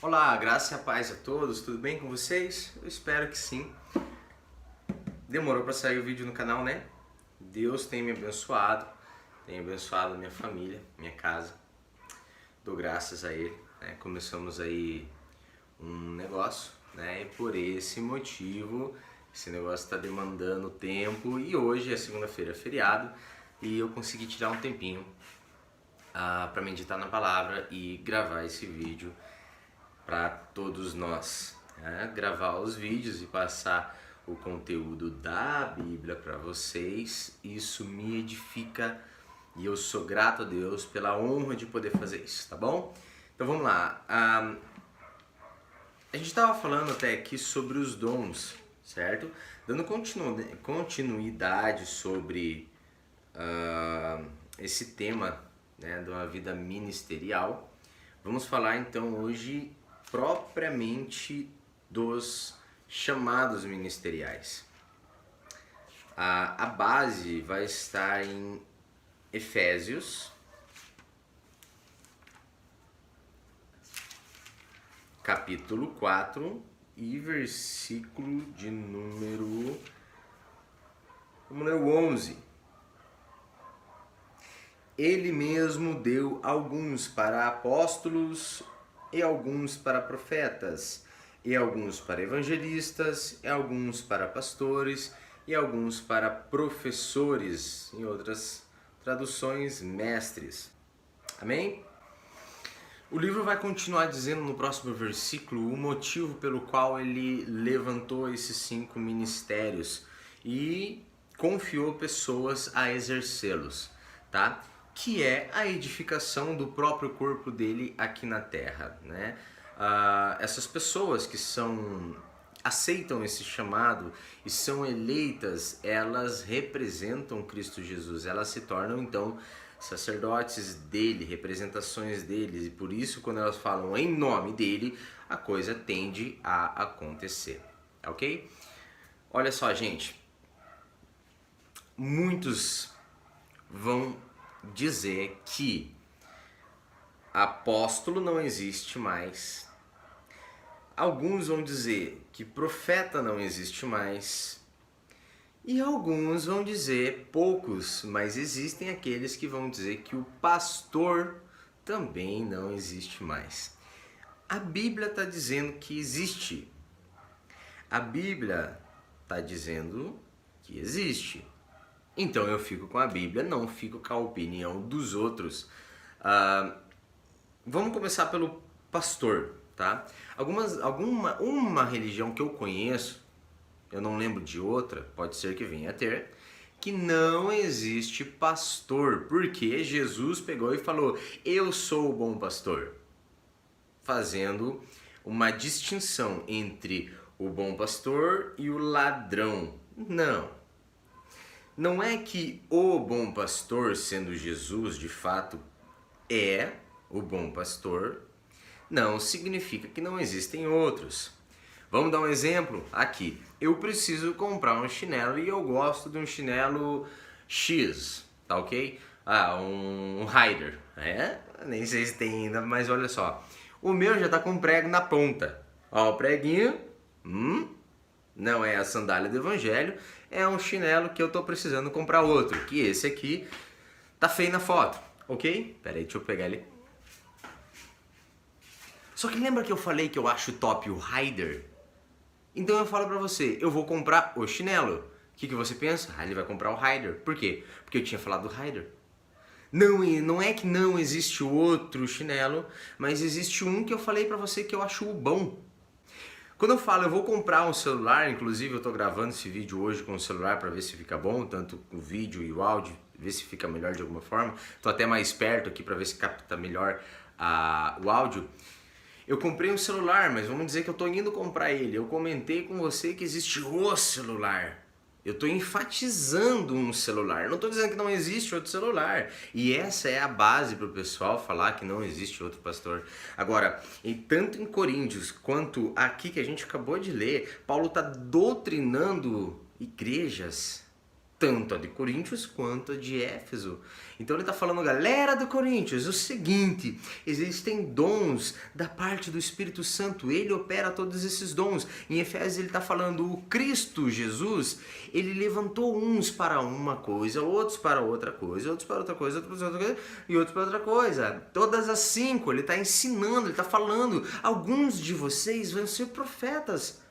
Olá, graça e a paz a todos, tudo bem com vocês? Eu espero que sim. Demorou para sair o vídeo no canal, né? Deus tem tem abençoado minha família, minha casa. Dou graças a Ele, né? Começamos aí um negócio, né? E por esse motivo, esse negócio está demandando tempo e hoje é segunda-feira, é feriado, e eu consegui tirar um tempinho para meditar na palavra e gravar esse vídeo para todos nós, né? Gravar os vídeos e passar o conteúdo da Bíblia para vocês, isso me edifica e eu sou grato a Deus pela honra de poder fazer isso, tá bom? Então vamos lá. A gente estava falando até aqui sobre os dons, certo? Dando continuidade sobre esse tema, né, de uma vida ministerial. Vamos falar então hoje propriamente dos chamados ministeriais. A base vai estar em Efésios, capítulo 4 e versículo de número 11. Ele mesmo deu alguns para apóstolos, e alguns para profetas, e alguns para evangelistas, e alguns para pastores, e alguns para professores, em outras traduções, mestres. Amém? O livro vai continuar dizendo no próximo versículo o motivo pelo qual ele levantou esses 5 ministérios e confiou pessoas a exercê-los, tá? Que é a edificação do próprio corpo dele aqui na terra, né? Essas pessoas que aceitam esse chamado e são eleitas, elas representam Cristo Jesus, elas se tornam então sacerdotes dele, representações dele, e por isso quando elas falam em nome dele, a coisa tende a acontecer, ok? Olha só, gente, muitos vão dizer que apóstolo não existe mais. Alguns vão dizer que profeta não existe mais. E alguns vão dizer, poucos, mas existem aqueles que vão dizer que o pastor também não existe mais. A Bíblia está dizendo que existe. A Bíblia está dizendo que existe. Então eu fico com a Bíblia, não fico com a opinião dos outros. Vamos começar pelo pastor, tá? Uma religião que eu conheço, eu não lembro de outra, pode ser que venha a ter, que não existe pastor, porque Jesus pegou e falou, eu sou o bom pastor, fazendo uma distinção entre o bom pastor e o ladrão. Não é que o bom pastor, sendo Jesus, de fato é o bom pastor, não significa que não existem outros. Vamos dar um exemplo aqui. Eu preciso comprar um chinelo e eu gosto de um chinelo X, tá ok? Um Rider, nem sei se tem ainda, mas olha só. O meu já tá com prego na ponta. Ó, o preguinho, não é a sandália do evangelho, é um chinelo que eu tô precisando comprar outro, que esse aqui tá feio na foto, ok? Pera aí, deixa eu pegar ele. Só que lembra que eu falei que eu acho top o Rider? Então eu falo pra você, eu vou comprar o chinelo. O que você pensa? Ele vai comprar o Rider. Por quê? Porque eu tinha falado do Rider. Não é que não existe outro chinelo, mas existe um que eu falei pra você que eu acho o bom. Quando eu falo eu vou comprar um celular, inclusive eu tô gravando esse vídeo hoje com o celular para ver se fica bom, tanto o vídeo e o áudio, ver se fica melhor de alguma forma. Tô até mais perto aqui para ver se capta melhor o áudio. Eu comprei um celular, mas vamos dizer que eu tô indo comprar ele. Eu comentei com você que existe o celular. Eu tô enfatizando um celular. Eu não tô dizendo que não existe outro celular. E essa é a base para o pessoal falar que não existe outro pastor. Agora, tanto em Coríntios quanto aqui que a gente acabou de ler, Paulo tá doutrinando igrejas tanto a de Coríntios quanto a de Éfeso. Então ele está falando, galera do Coríntios, o seguinte, existem dons da parte do Espírito Santo, ele opera todos esses dons. Em Efésios ele está falando, o Cristo Jesus, ele levantou uns para uma coisa, outros para outra coisa, outros para outra coisa, outros para outra coisa e outros para outra coisa. Todas as 5, ele está ensinando, ele está falando, alguns de vocês vão ser profetas.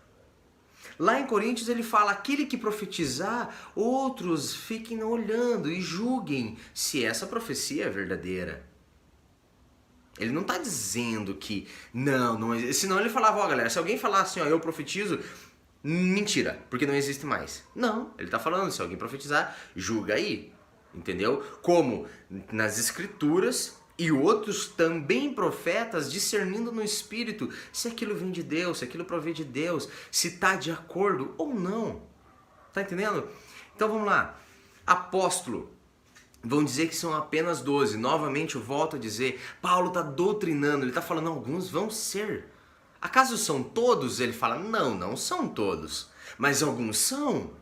Lá em Coríntios ele fala, aquele que profetizar, outros fiquem olhando e julguem se essa profecia é verdadeira. Ele não está dizendo que não existe, senão ele falava, ó galera, se alguém falar assim, ó, eu profetizo, mentira, porque não existe mais. Não, ele está falando, se alguém profetizar, julga aí, entendeu? Como nas escrituras... E outros também profetas discernindo no Espírito se aquilo vem de Deus, se aquilo provém de Deus, se está de acordo ou não. Tá entendendo? Então vamos lá. Apóstolo. Vão dizer que são apenas 12. Novamente eu volto a dizer, Paulo está doutrinando, ele está falando, alguns vão ser. Acaso são todos? Ele fala, não são todos. Mas alguns são.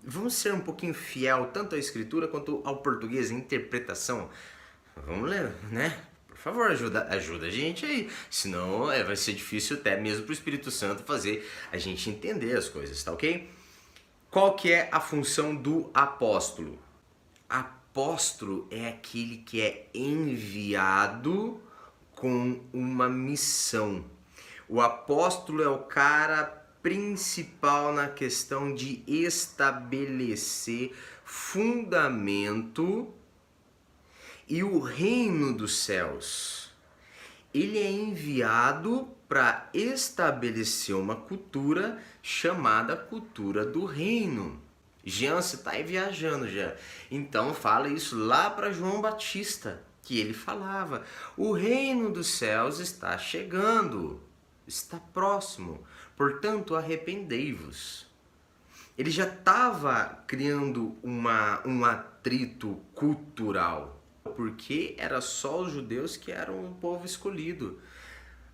Vamos ser um pouquinho fiel tanto à escritura quanto ao português, à interpretação. Vamos ler, né? Por favor, ajuda a gente aí. Senão vai ser difícil até mesmo para o Espírito Santo fazer a gente entender as coisas, tá ok? Qual que é a função do apóstolo? Apóstolo é aquele que é enviado com uma missão. O apóstolo é o cara principal na questão de estabelecer fundamento e o reino dos céus. Ele é enviado para estabelecer uma cultura chamada cultura do reino. Jean, você está aí viajando já. Então fala isso lá para João Batista, que ele falava, o reino dos céus está chegando, está próximo. Portanto, arrependei-vos. Ele já estava criando um atrito cultural, porque era só os judeus que eram o povo escolhido.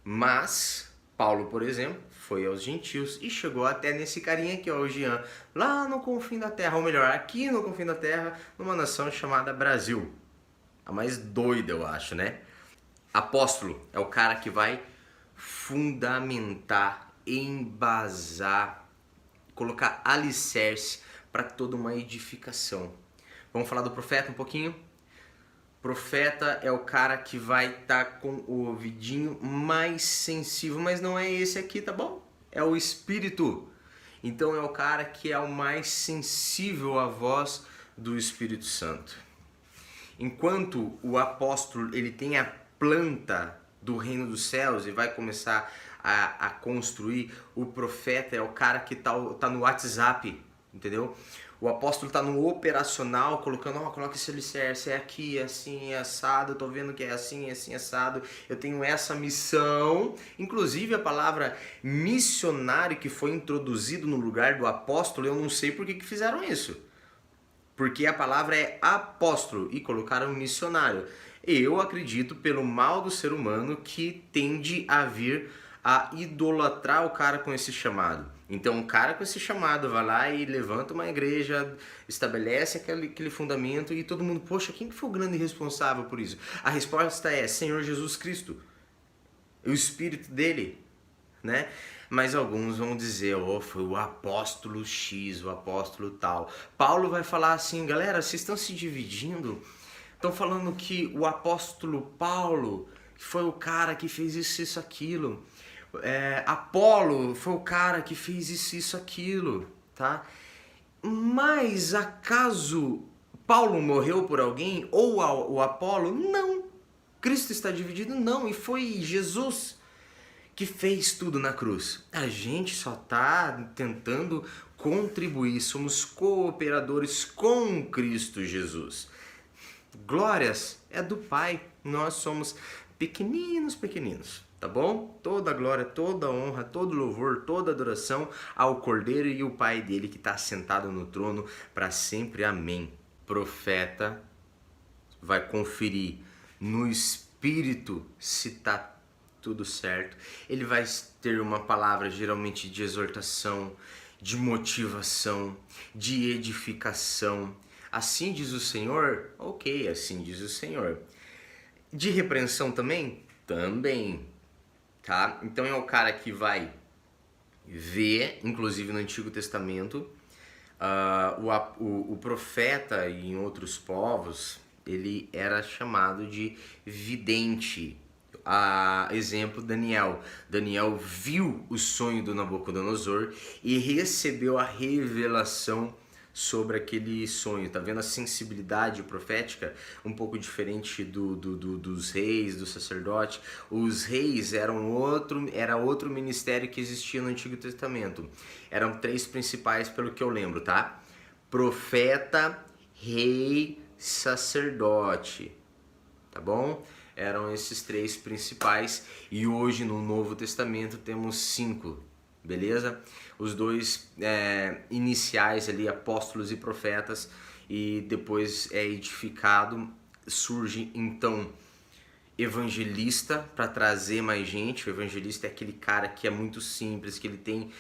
Mas Paulo, por exemplo, foi aos gentios e chegou até nesse carinha aqui, ó, o Jean, lá no confim da terra, ou melhor, aqui no confim da terra, numa nação chamada Brasil. A mais doida, eu acho, né? Apóstolo é o cara que vai fundamentar, embasar, colocar alicerce para toda uma edificação. Vamos falar do profeta um pouquinho? Profeta é o cara que vai estar com o ouvidinho mais sensível, mas não é esse aqui, tá bom? É o Espírito. Então é o cara que é o mais sensível à voz do Espírito Santo. Enquanto o apóstolo ele tem a planta do reino dos céus e vai começar a construir, o profeta é o cara que tá no WhatsApp, entendeu? O apóstolo tá no operacional, colocando, coloca esse alicerce, é aqui, é assim, é assado, eu tô vendo que é assim, assado, eu tenho essa missão. Inclusive a palavra missionário que foi introduzido no lugar do apóstolo, eu não sei por que fizeram isso. Porque a palavra é apóstolo e colocaram missionário. Eu acredito, pelo mal do ser humano, que tende a vir a idolatrar o cara com esse chamado. Então, o cara com esse chamado vai lá e levanta uma igreja, estabelece aquele fundamento e todo mundo, poxa, quem que foi o grande responsável por isso? A resposta é Senhor Jesus Cristo, o Espírito dele, né? Mas alguns vão dizer, foi o apóstolo X, o apóstolo tal. Paulo vai falar assim, galera, vocês estão se dividindo, estão falando que o apóstolo Paulo foi o cara que fez isso, aquilo. Apolo foi o cara que fez isso, aquilo, tá? Mas acaso Paulo morreu por alguém ou o Apolo? Não. Cristo está dividido? Não. E foi Jesus que fez tudo na cruz. A gente só está tentando contribuir, somos cooperadores com Cristo Jesus. Glórias é do Pai, nós somos pequeninos. Tá bom? Toda a glória, toda a honra, todo louvor, toda adoração ao Cordeiro e o Pai dele que está sentado no trono para sempre. Amém. Profeta vai conferir no Espírito se está tudo certo. Ele vai ter uma palavra geralmente de exortação de motivação, de edificação. Assim diz o Senhor? Ok, assim diz o Senhor. De repreensão também? Também, tá? Então é o cara que vai ver, inclusive no Antigo Testamento, o profeta em outros povos, ele era chamado de vidente. Exemplo, Daniel. Daniel viu o sonho do Nabucodonosor e recebeu a revelação sobre aquele sonho. Tá vendo a sensibilidade profética? Um pouco diferente dos reis, do sacerdote. Os reis era outro ministério que existia no Antigo Testamento. Eram 3 principais pelo que eu lembro, tá? Profeta, rei, sacerdote. Tá bom? Eram esses 3 principais e hoje no Novo Testamento temos 5, beleza? Os 2 iniciais ali, apóstolos e profetas, e depois é edificado, surge então evangelista para trazer mais gente. O evangelista é aquele cara que é muito simples, que ele tem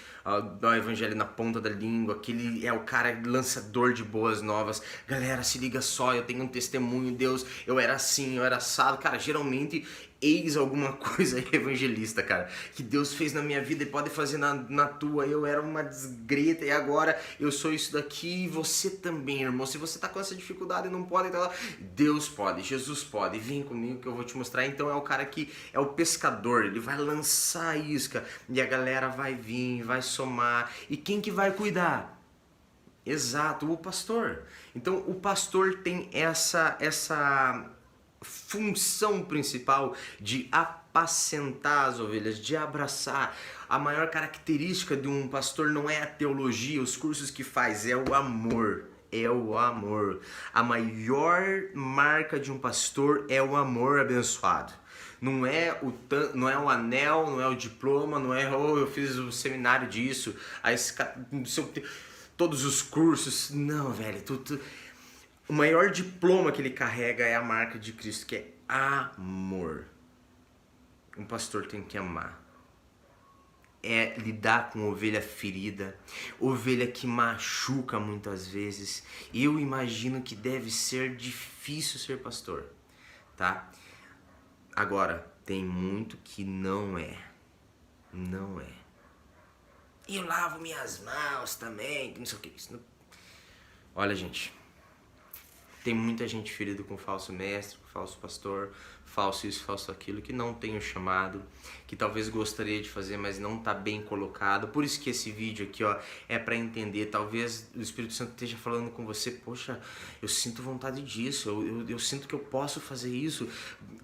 o evangelho na ponta da língua, que ele é o cara lançador de boas novas. Galera, se liga só, eu tenho um testemunho, Deus, eu era assim, eu era assado. Cara, geralmente eis alguma coisa evangelista, cara, que Deus fez na minha vida e pode fazer na tua. Eu era uma desgreta e agora eu sou isso daqui, e você também, irmão. Se você tá com essa dificuldade e não pode, então, Deus pode, Jesus pode, vem comigo que eu vou te mostrar. Então é o cara que é o pescador, ele vai lançar a isca e a galera vai vir, vai somar. E quem que vai cuidar? Exato, o pastor. Então o pastor tem essa função principal de apacentar as ovelhas, de abraçar. A maior característica de um pastor não é a teologia, os cursos que faz, é o amor. É o amor. A maior marca de um pastor é o amor abençoado. Não é o anel, não é o diploma, não é eu fiz o seminário disso, todos os cursos. Não, velho, o maior diploma que ele carrega é a marca de Cristo, que é amor. Um pastor tem que amar. É lidar com ovelha ferida, ovelha que machuca muitas vezes. Eu imagino que deve ser difícil ser pastor, tá? Agora, tem muito que não é. Não é. Eu lavo minhas mãos também, não sei o que. Olha, gente, tem muita gente ferida com falso mestre, com falso pastor, falso isso, falso aquilo, que não tem o chamado, que talvez gostaria de fazer, mas não está bem colocado. Por isso que esse vídeo aqui, ó, é para entender. Talvez o Espírito Santo esteja falando com você: poxa, eu sinto vontade disso, eu sinto que eu posso fazer isso.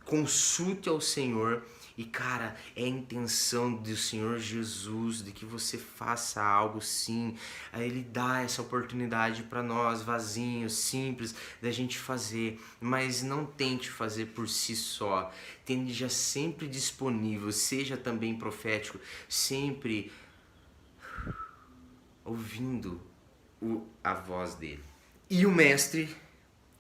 Consulte ao Senhor. E cara, é a intenção do Senhor Jesus de que você faça algo, sim. Ele dá essa oportunidade para nós, vazinhos, simples, da gente fazer. Mas não tente fazer por si só. Esteja sempre disponível, seja também profético, sempre ouvindo a voz dele. E o mestre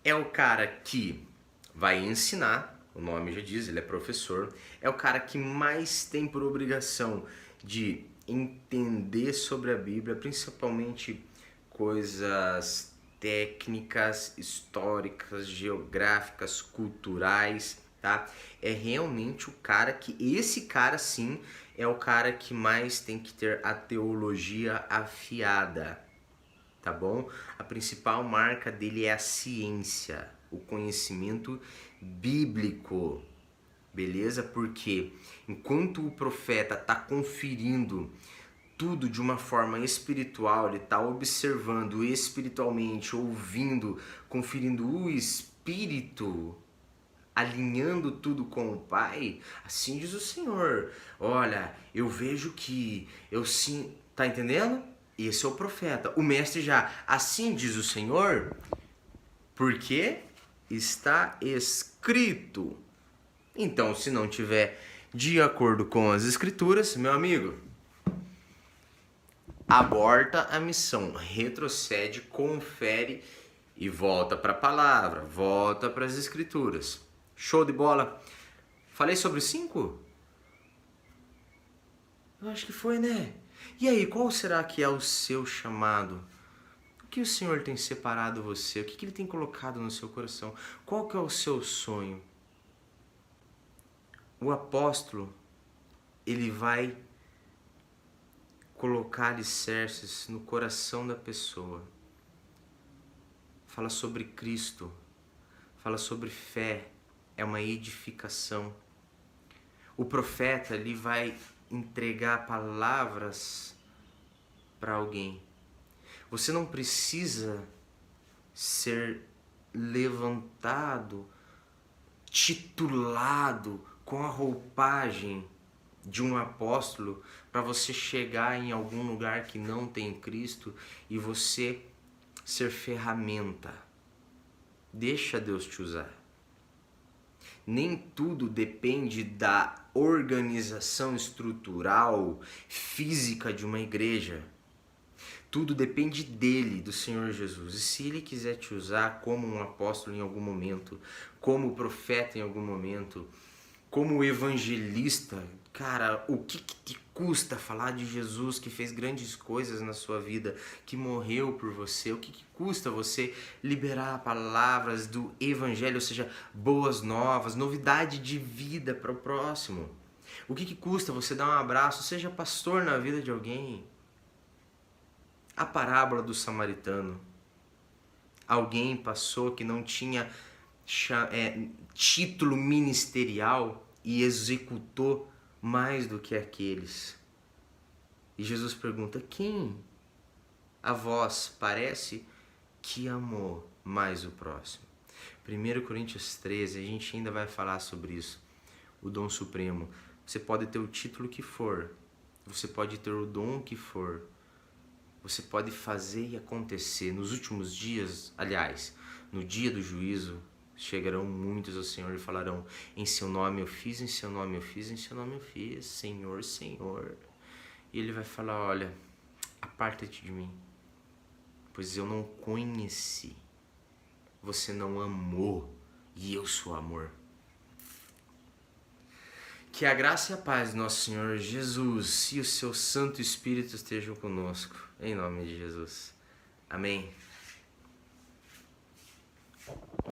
é o cara que vai ensinar. O nome já diz, ele é professor. É o cara que mais tem por obrigação de entender sobre a Bíblia, principalmente coisas técnicas, históricas, geográficas, culturais, tá? É realmente o cara que, esse cara sim, é o cara que mais tem que ter a teologia afiada, tá bom? A principal marca dele é a ciência, o conhecimento bíblico, beleza? Porque enquanto o profeta está conferindo tudo de uma forma espiritual, ele está observando espiritualmente, ouvindo, conferindo o Espírito, alinhando tudo com o Pai. Assim diz o Senhor: olha, eu vejo que, eu sim, tá entendendo? Esse é o profeta. O mestre já: assim diz o Senhor, porque está escrito. Então, se não tiver de acordo com as escrituras, meu amigo, aborta a missão, retrocede, confere e volta para a palavra, volta para as escrituras. Show de bola? Falei sobre 5? Eu acho que foi, né? E aí, qual será que é o seu chamado? O que o Senhor tem separado você? O que Ele tem colocado no seu coração? Qual que é o seu sonho? O apóstolo, ele vai colocar alicerces no coração da pessoa. Fala sobre Cristo, fala sobre fé, é uma edificação. O profeta, ele vai entregar palavras para alguém. Você não precisa ser levantado, titulado com a roupagem de um apóstolo para você chegar em algum lugar que não tem Cristo e você ser ferramenta. Deixa Deus te usar. Nem tudo depende da organização estrutural, física de uma igreja. Tudo depende dele, do Senhor Jesus. E se ele quiser te usar como um apóstolo em algum momento, como profeta em algum momento, como evangelista, cara, o que te custa falar de Jesus que fez grandes coisas na sua vida, que morreu por você? O que custa você liberar palavras do evangelho, ou seja, boas novas, novidade de vida para o próximo? O que custa você dar um abraço, seja pastor na vida de alguém? A parábola do samaritano. Alguém passou que não tinha título ministerial e executou mais do que aqueles. E Jesus pergunta: quem a vós parece que amou mais o próximo? 1 Coríntios 13, a gente ainda vai falar sobre isso. O dom supremo. Você pode ter o título que for, você pode ter o dom que for, você pode fazer e acontecer. Nos últimos dias, aliás, no dia do juízo, chegarão muitos ao Senhor e falarão: em seu nome eu fiz, em seu nome eu fiz, em seu nome eu fiz, Senhor, Senhor. E ele vai falar: olha, aparta-te de mim, pois eu não conheci, você não amou, e eu sou amor. Que a graça e a paz do nosso Senhor Jesus e o seu Santo Espírito estejam conosco, em nome de Jesus. Amém.